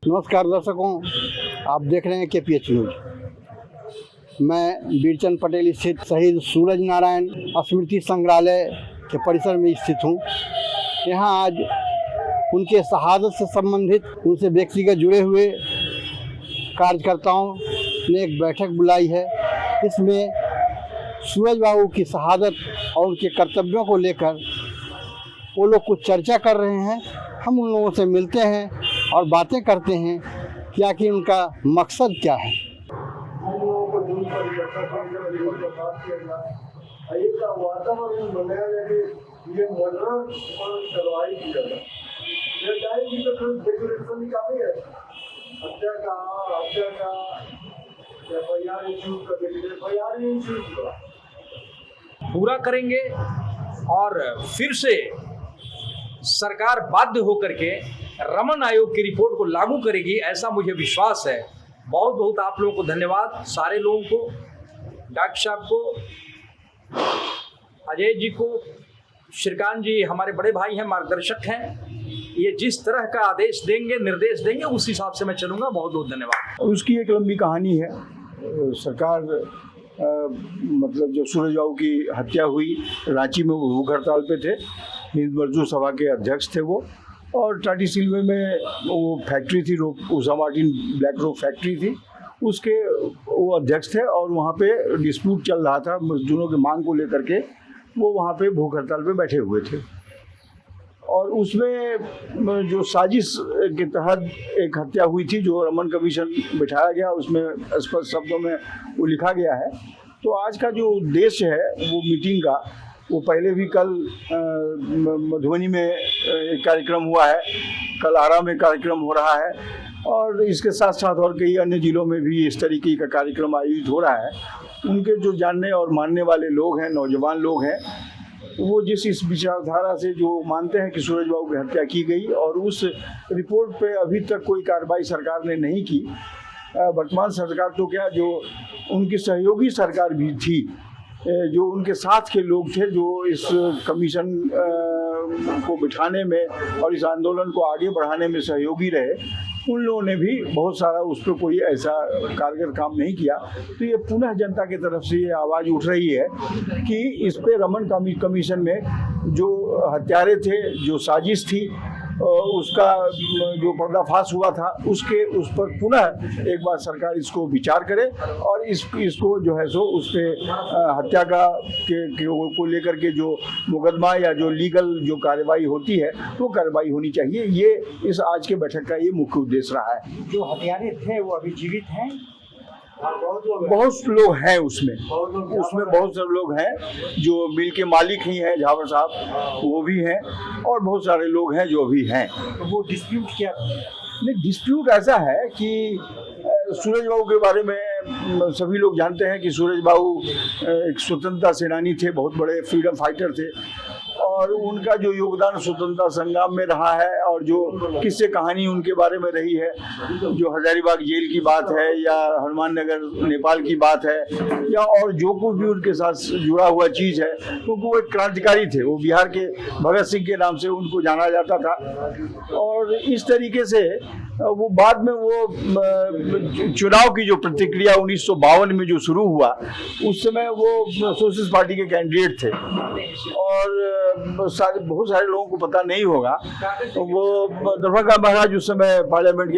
नमस्कार दर्शकों, आप देख रहे हैं KPH न्यूज। मैं बीरचंद पटेल स्थित शहीद सूरज नारायण स्मृति संग्रहालय के परिसर में स्थित हूँ। यहाँ आज उनके शहादत से संबंधित उनसे व्यक्तिगत जुड़े हुए कार्यकर्ताओं ने एक बैठक बुलाई है। इसमें सूरज बाबू की शहादत और उनके कर्तव्यों को लेकर वो लोग कुछ चर्चा कर रहे हैं। हम उन लोगों से मिलते हैं और बातें करते हैं कि आखिर उनका मकसद क्या है। वातावरण बनाया जाए, ये मर्डर और कार्रवाई की जाए। ये टाइम की तो डेकोरेशन काफी है। हत्या का FIR इशू कर देंगे, FIR इशू पूरा करेंगे और फिर से सरकार बाध्य होकर के रमन आयोग की रिपोर्ट को लागू करेगी, ऐसा मुझे विश्वास है। बहुत बहुत आप लोगों को धन्यवाद, सारे लोगों को, डॉक्टर साहब को, अजय जी को, श्रीकांत जी हमारे बड़े भाई हैं, मार्गदर्शक हैं। ये जिस तरह का आदेश देंगे, निर्देश देंगे, उस हिसाब से मैं चलूँगा। बहुत बहुत धन्यवाद। उसकी एक लंबी कहानी है। सरकार मतलब जब सूरज बाबू की हत्या हुई, रांची में वो भूख हड़ताल पे थे, हिंद मजदूर सभा के अध्यक्ष थे वो, और टाटी सिल्वे में वो फैक्ट्री थी, Usha Martin black rock factory थी, उसके वो अध्यक्ष थे। और वहाँ पे डिस्प्यूट चल रहा था मजदूरों की मांग को लेकर के, वो वहाँ पे भूख हड़ताल पे बैठे हुए थे। और उसमें जो साजिश के तहत एक हत्या हुई थी, जो रमन कमीशन बिठाया गया, उसमें स्पष्ट शब्दों में वो लिखा गया है। तो आज का जो उद्देश्य है वो मीटिंग का, वो पहले भी कल मधुबनी में एक कार्यक्रम हुआ है, कल आरा में कार्यक्रम हो रहा है, और इसके साथ साथ और कई अन्य जिलों में भी इस तरीके का कार्यक्रम आयोजित हो रहा है। उनके जो जानने और मानने वाले लोग हैं, नौजवान लोग हैं, वो जिस इस विचारधारा से जो मानते हैं कि सूरज बाबू की हत्या की गई, और उस रिपोर्ट पे अभी तक कोई कार्रवाई सरकार ने नहीं की। वर्तमान सरकार तो क्या, जो उनकी सहयोगी सरकार भी थी, जो उनके साथ के लोग थे, जो इस कमीशन को बिठाने में और इस आंदोलन को आगे बढ़ाने में सहयोगी रहे, उन लोगों ने भी बहुत सारा उस पर कोई ऐसा कारगर काम नहीं किया। तो ये पुनः जनता की तरफ से ये आवाज़ उठ रही है कि इस पे रमन कमीशन में जो हत्यारे थे, जो साजिश थी, उसका जो पर्दाफाश हुआ था, उस पर पुनः एक बार सरकार इसको विचार करे, और इसको जो है सो उस पर हत्या को लेकर के जो मुकदमा या जो लीगल जो कार्रवाई होती है, वो कार्रवाई होनी चाहिए। ये इस आज के बैठक का ये मुख्य उद्देश्य रहा है। जो हत्यारे थे वो अभी जीवित हैं? बहुत लोग हैं उसमें बहुत सारे लोग हैं। जो मिल के मालिक ही हैं, झावर साहब, वो भी हैं, और बहुत सारे लोग हैं जो भी हैं। तो वो डिस्प्यूट क्या? नहीं, डिस्प्यूट ऐसा है कि सूरज बाबू के बारे में सभी लोग जानते हैं कि सूरज बाबू एक स्वतंत्रता सेनानी थे, बहुत बड़े फ्रीडम फाइटर थे, और उनका जो योगदान स्वतंत्रता संग्राम में रहा है, और जो किस्से कहानी उनके बारे में रही है, जो हजारीबाग जेल की बात है, या हनुमान नगर नेपाल की बात है, या और जो कुछ भी उनके साथ जुड़ा हुआ चीज़ है, क्योंकि वो एक क्रांतिकारी थे। वो बिहार के भगत सिंह के नाम से उनको जाना जाता था। और इस तरीके से वो बाद में वो चुनाव की जो प्रतिक्रिया 1952 में जो शुरू हुआ, उस समय वो सोशलिस्ट पार्टी के कैंडिडेट थे, और बहुत सारे लोगों को पता नहीं होगा, वो दरभंगा महाराज उस समय पार्लियामेंट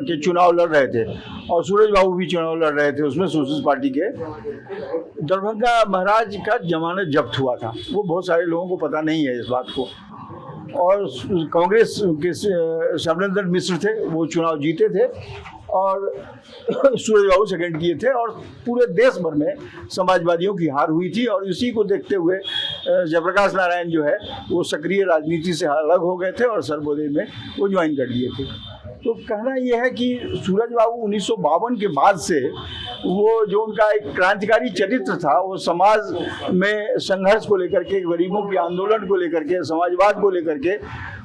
के चुनाव लड़ रहे थे, और सूरज बाबू भी चुनाव लड़ रहे थे उसमें, सोशलिस्ट पार्टी के। दरभंगा महाराज का जमानत जब्त हुआ था, वो बहुत सारे लोगों को पता नहीं है इस बात को। और कांग्रेस के शैलेंद्र मिश्र थे, वो चुनाव जीते थे, और सूरज बाबू सेकंड किए थे, और पूरे देश भर में समाजवादियों की हार हुई थी। और इसी को देखते हुए जयप्रकाश नारायण जो है वो सक्रिय राजनीति से अलग हो गए थे, और सर्वोदय में वो ज्वाइन कर लिए थे। तो कहना यह है कि सूरज बाबू 1952 के बाद से वो जो उनका एक क्रांतिकारी चरित्र था, वो समाज में संघर्ष को लेकर के, गरीबों के आंदोलन को लेकर के, समाजवाद को लेकर के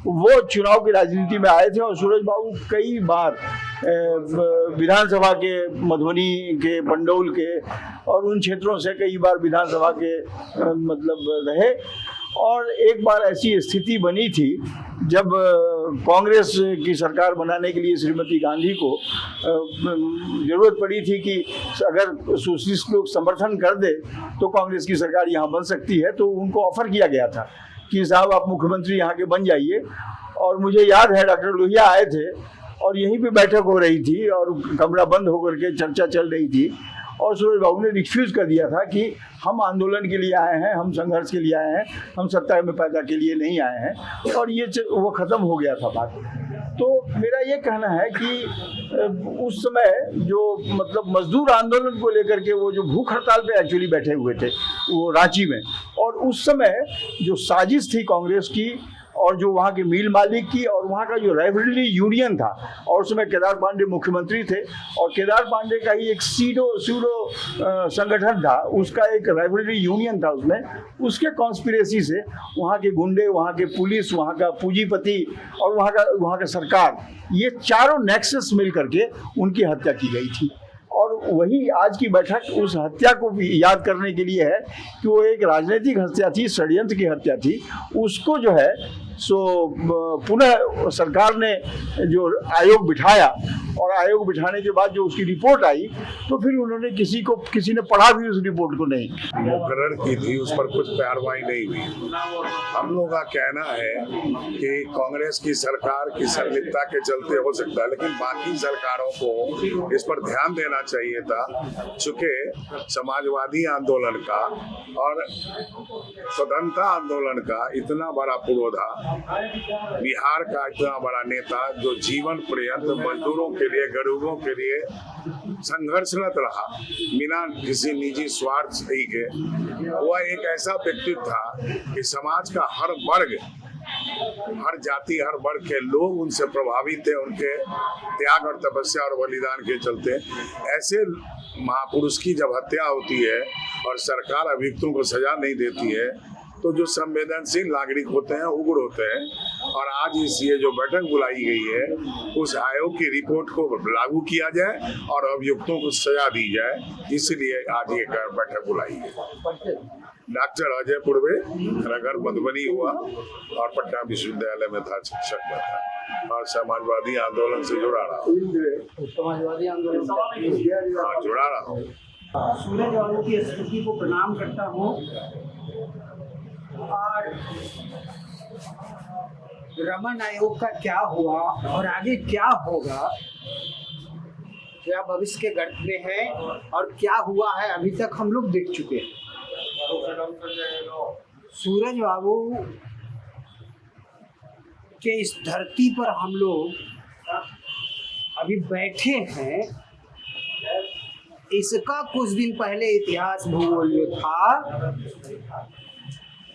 वो चुनाव की राजनीति में आए थे। और सूरज बाबू कई बार विधानसभा के, मधुबनी के, पंडौल के और उन क्षेत्रों से कई बार विधानसभा के मतलब रहे। और एक बार ऐसी स्थिति बनी थी जब कांग्रेस की सरकार बनाने के लिए श्रीमती गांधी को ज़रूरत पड़ी थी कि अगर सोशलिस्ट लोग समर्थन कर दे तो कांग्रेस की सरकार यहाँ बन सकती है, तो उनको ऑफर किया गया था कि साहब आप मुख्यमंत्री यहाँ के बन जाइए। और मुझे याद है डॉक्टर लोहिया आए थे और यहीं पे बैठक हो रही थी और कमरा बंद होकर के चर्चा चल रही थी और सूरज बाबू ने रिफ्यूज़ कर दिया था कि हम आंदोलन के लिए आए हैं, हम संघर्ष के लिए आए हैं, हम सत्ता में पैदा के लिए नहीं आए हैं। और ये वो ख़त्म हो गया था बात। तो मेरा ये कहना है कि उस समय जो मतलब मजदूर आंदोलन को लेकर के वो जो भूख हड़ताल पे एक्चुअली बैठे हुए थे वो रांची में, और उस समय जो साजिश थी कांग्रेस की और जो वहाँ के मिल मालिक की और वहाँ का जो राइवलरी यूनियन था, और उस समय केदार पांडे मुख्यमंत्री थे और केदार पांडे का ही एक सूडो संगठन था, उसका एक राइवलरी यूनियन था उसमें, उसके कॉन्स्पिरेसी से वहाँ के गुंडे, वहाँ के पुलिस, वहाँ का पूंजीपति और वहाँ का सरकार, ये चारों नेक्सस मिल करके उनकी हत्या की गई थी। और वही आज की बैठक उस हत्या को भी याद करने के लिए है कि वो एक राजनीतिक हत्या थी, षड्यंत्र की हत्या थी। उसको जो है सो पुनः सरकार ने जो आयोग बिठाया और आयोग बिठाने के बाद जो उसकी रिपोर्ट आई तो फिर उन्होंने किसी ने पढ़ा भी उस रिपोर्ट को नहीं। मुकर्रर की थी, उस पर कुछ कार्रवाई नहीं हुई। हम लोग का कहना है कि कांग्रेस की सरकार की संलिप्तता के चलते हो सकता है, लेकिन बाकी सरकारों को इस पर ध्यान देना चाहिए था। चूंकि समाजवादी आंदोलन का और स्वतंत्रता आंदोलन का इतना बड़ा पुरोधा, बिहार का इतना बड़ा नेता जो जीवन पर्यंत मजदूरों के लिए, गरीबों के लिए संघर्षरत रहा बिना किसी निजी स्वार्थ के, वह एक ऐसा व्यक्तित्व था कि समाज का हर वर्ग, हर जाति, हर वर्ग के लोग उनसे प्रभावित थे, उनके त्याग और तपस्या और बलिदान के चलते। ऐसे महापुरुष की जब हत्या होती है और सरकार अभियुक्तों को सजा नहीं देती है तो जो संवेदनशील नागरिक होते हैं उग्र होते हैं। और आज ये जो बैठक बुलाई गई है उस आयोग की रिपोर्ट को लागू किया जाए और अभियुक्तों को सजा दी जाए, इसलिए आज ये बैठक बुलाई है। डॉक्टर अजय पूर्वे नगर मधुबनी हुआ और पटना विश्वविद्यालय में था, शिक्षक था और समाजवादी आंदोलन से जुड़ा रहा हूँ। जुड़ा रहा हूँ। सूरज बाबू की स्मृति को प्रणाम करता हूँ और रमन आयोग का क्या हुआ और आगे क्या होगा, क्या भविष्य के गर्त में है और क्या हुआ है अभी तक हम लोग देख चुके हैं। सूरज बाबू के इस धरती पर हम लोग अभी बैठे हैं, इसका कुछ दिन पहले इतिहास भूगोल जो था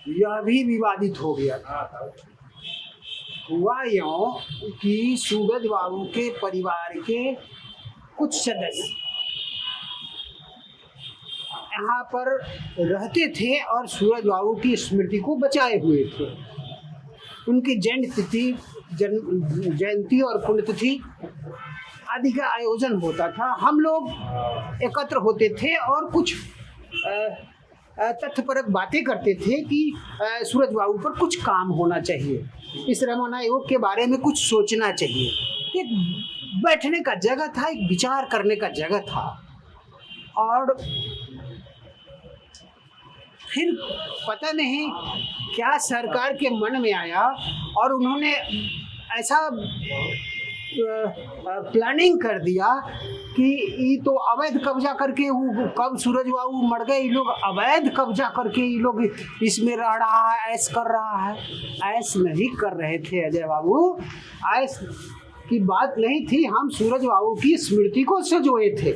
यह भी विवादित हो गया था। हुआ यूं कि सूरज बाबू के परिवार के कुछ सदस्य यहाँ पर रहते थे और सूरज बाबू की स्मृति को बचाए हुए थे। उनकी जयंती और पुण्यतिथि आदि का आयोजन होता था। हम लोग एकत्र होते थे और कुछ तथ्यपरक बातें करते थे कि सूरज बाबू पर कुछ काम होना चाहिए, इस रमन आयोग के बारे में कुछ सोचना चाहिए। एक बैठने का जगह था, एक विचार करने का जगह था। और फिर पता नहीं क्या सरकार के मन में आया और उन्होंने ऐसा प्लानिंग कर दिया कि ये तो अवैध कब्जा करके कब सूरज बाबू मर गए, ये लोग अवैध कब्जा करके ये लोग इसमें रह रहा है, ऐश कर रहा है। ऐश नहीं कर रहे थे अजय बाबू, ऐश की बात नहीं थी। हम सूरज बाबू की स्मृति को सजोए थे,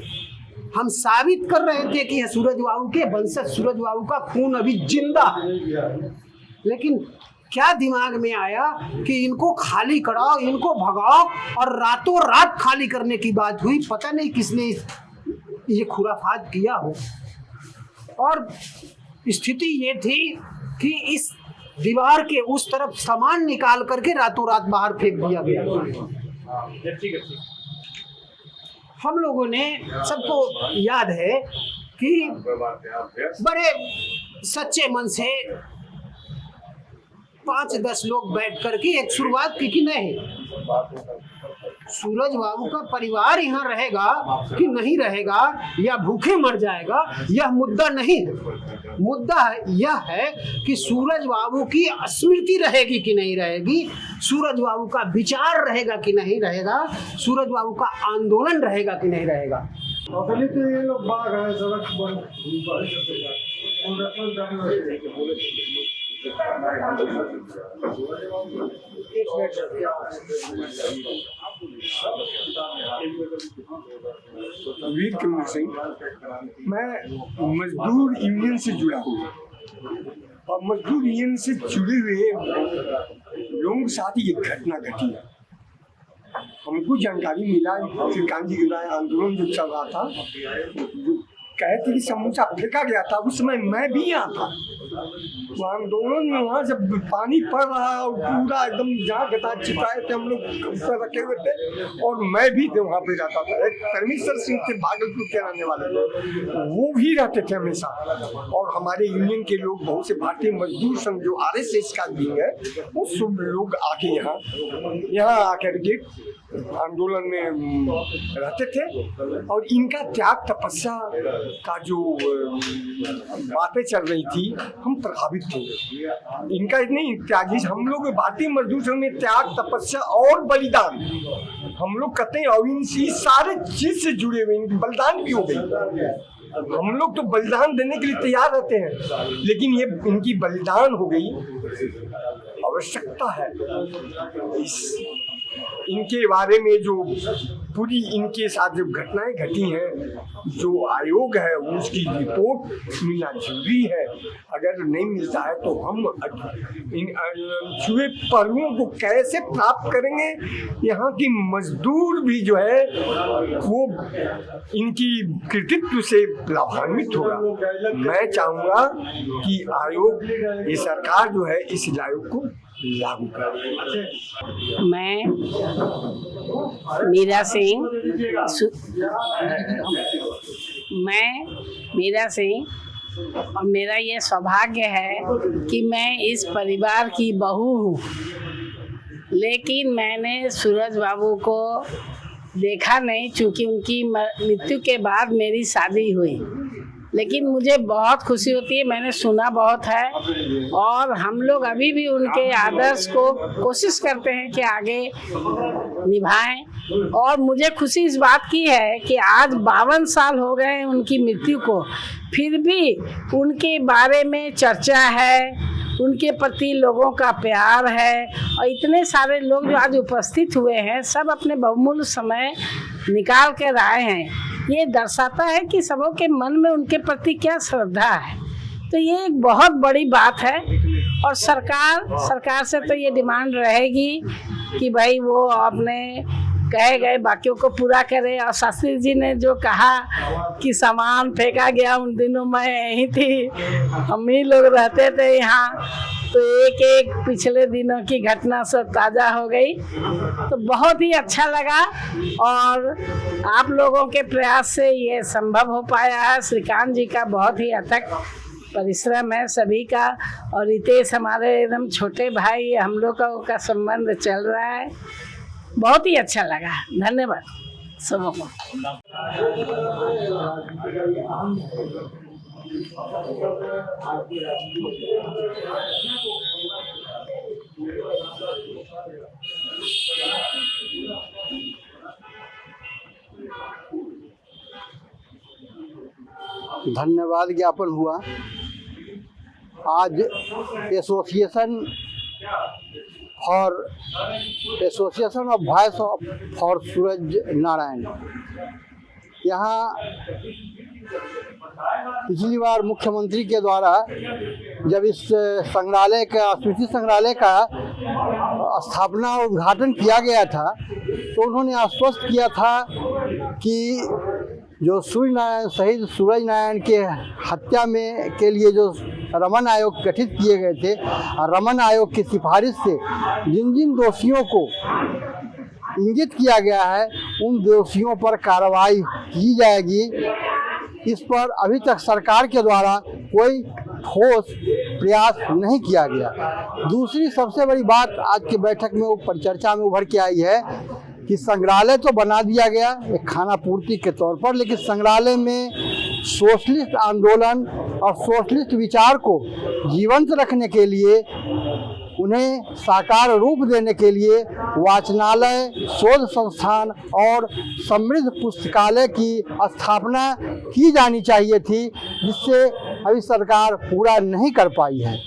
हम साबित कर रहे थे कि सूरज बाबू के वंशज, सूरज बाबू का खून अभी जिंदा है। लेकिन क्या दिमाग में आया कि इनको खाली कराओ, इनको भगाओ, और रातों रात खाली करने की बात हुई। पता नहीं किसने ये खुराफात किया हो। और स्थिति ये थी कि इस दीवार के उस तरफ सामान निकाल करके रातों रात बाहर फेंक दिया गया। हम लोगों ने, सबको याद है कि बड़े सच्चे मन से 5-10 लोग बैठ करके एक शुरुआत की कि नहीं सूरज बाबू का परिवार यहाँ रहेगा कि नहीं रहेगा या भूखे मर जाएगा, यह मुद्दा नहीं है। मुद्दा यह है कि सूरज बाबू की स्मृति रहेगी कि नहीं रहेगी, सूरज बाबू का विचार रहेगा कि नहीं रहेगा, सूरज बाबू का आंदोलन रहेगा कि नहीं रहेगा। असली तो ये लोग बाघ है, सड़क बंद वीर कुंवर सिंह, मैं मजदूर यूनियन से जुड़ा हूँ और मजदूर यूनियन से जुड़े हुए लोगों के साथ ही एक घटना घटी है। हमको जानकारी मिला कि गांधी गिराए आंदोलन जो चल रहा था, कहे थे कि समूचा फेंका गया था, उस समय मैं भी यहाँ था। वो आंदोलन में वहाँ जब पानी पड़ रहा और पूरा एकदम जहाँ गता चिपाए थे हम लोग ऊपर रखे हुए थे और मैं भी वहाँ पे रहता था। एक परमेश्वर सिंह थे भागलपुर के रहने वाले, वो भी रहते थे हमेशा। और हमारे यूनियन के लोग, बहुत से भारतीय मजदूर संघ जो RSS का विंग है, वो सब लोग आके यहाँ आकर के आंदोलन में रहते थे। और इनका त्याग तपस्या का जो बातें चल रही थी, हम प्रभावित थे। इनका नहीं त्यागी, हम लोग भारतीय मजदूर संघ में त्याग तपस्या और बलिदान हम लोग कहते हैं, और इन सारे चीज से जुड़े हुए इनकी बलिदान भी हो गई। हम लोग तो बलिदान देने के लिए तैयार रहते हैं, लेकिन ये इनकी बलिदान हो गई। आवश्यकता है इनके बारे में जो पूरी इनके साथ जो घटनाएं घटी हैं, जो आयोग है उसकी रिपोर्ट मिलना जरूरी है। अगर नहीं मिलता है तो हम इन छुए पहलुओं को कैसे प्राप्त करेंगे। यहाँ की मजदूर भी जो है वो इनकी कृतित्व से लाभान्वित होगा। मैं चाहूँगा कि आयोग, ये सरकार जो है इस आयोग को लागू करें। मैं मीरा सिंह और मेरा ये सौभाग्य है कि मैं इस परिवार की बहू हूँ। लेकिन मैंने सूरज बाबू को देखा नहीं, चूँकि उनकी मृत्यु के बाद मेरी शादी हुई। लेकिन मुझे बहुत खुशी होती है, मैंने सुना बहुत है और हम लोग अभी भी उनके आदर्श को कोशिश करते हैं कि आगे निभाएं। और मुझे खुशी इस बात की है कि आज 52 साल हो गए उनकी मृत्यु को, फिर भी उनके बारे में चर्चा है, उनके प्रति लोगों का प्यार है। और इतने सारे लोग जो आज उपस्थित हुए हैं, सब अपने बहुमूल्य समय निकाल कर आए हैं। ये दर्शाता है कि सबों के मन में उनके प्रति क्या श्रद्धा है। तो ये एक बहुत बड़ी बात है। और सरकार से तो ये डिमांड रहेगी कि भाई वो अपने कहे गए बाकियों को पूरा करे। और शास्त्री जी ने जो कहा कि सामान फेंका गया, उन दिनों मैं यहीं थी, हम ही लोग रहते थे यहाँ, तो एक एक पिछले दिनों की घटना सब ताज़ा हो गई। तो बहुत ही अच्छा लगा और आप लोगों के प्रयास से ये संभव हो पाया है। श्रीकांत जी का बहुत ही अथक परिश्रम है सभी का। और रितेश हमारे एकदम छोटे भाई, हम लोग का संबंध चल रहा है। बहुत ही अच्छा लगा। धन्यवाद सबों को। धन्यवाद ज्ञापन हुआ। आज एसोसिएशन ऑफ वॉइस फॉर सूरज नारायण, यहाँ पिछली बार मुख्यमंत्री के द्वारा जब इस संग्रहालय का, स्मृति संग्रहालय का स्थापना और उद्घाटन किया गया था, तो उन्होंने आश्वस्त किया था कि जो शहीद सूरज नारायण के हत्या में के लिए जो रमन आयोग गठित किए गए थे, रमन आयोग की सिफारिश से जिन जिन दोषियों को इंगित किया गया है, उन दोषियों पर कार्रवाई की जाएगी। इस पर अभी तक सरकार के द्वारा कोई ठोस प्रयास नहीं किया गया। दूसरी सबसे बड़ी बात आज की बैठक में परिचर्चा में उभर के आई है कि संग्रहालय तो बना दिया गया एक खाना पूर्ति के तौर पर, लेकिन संग्रहालय में सोशलिस्ट आंदोलन और सोशलिस्ट विचार को जीवंत रखने के लिए, उन्हें साकार रूप देने के लिए वाचनालय, शोध संस्थान और समृद्ध पुस्तकालय की स्थापना की जानी चाहिए थी, जिससे अभी सरकार पूरा नहीं कर पाई है।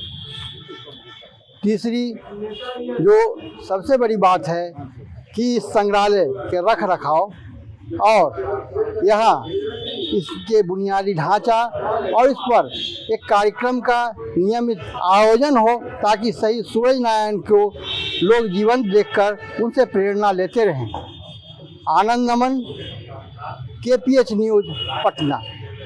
तीसरी जो सबसे बड़ी बात है कि इस संग्रहालय के रख रखाव और यहाँ इसके बुनियादी ढांचा और इस पर एक कार्यक्रम का नियमित आयोजन हो, ताकि शहीद सूरज नारायण को लोग जीवंत देखकर उनसे प्रेरणा लेते रहें। आनंद नमन, KPH न्यूज़, पटना।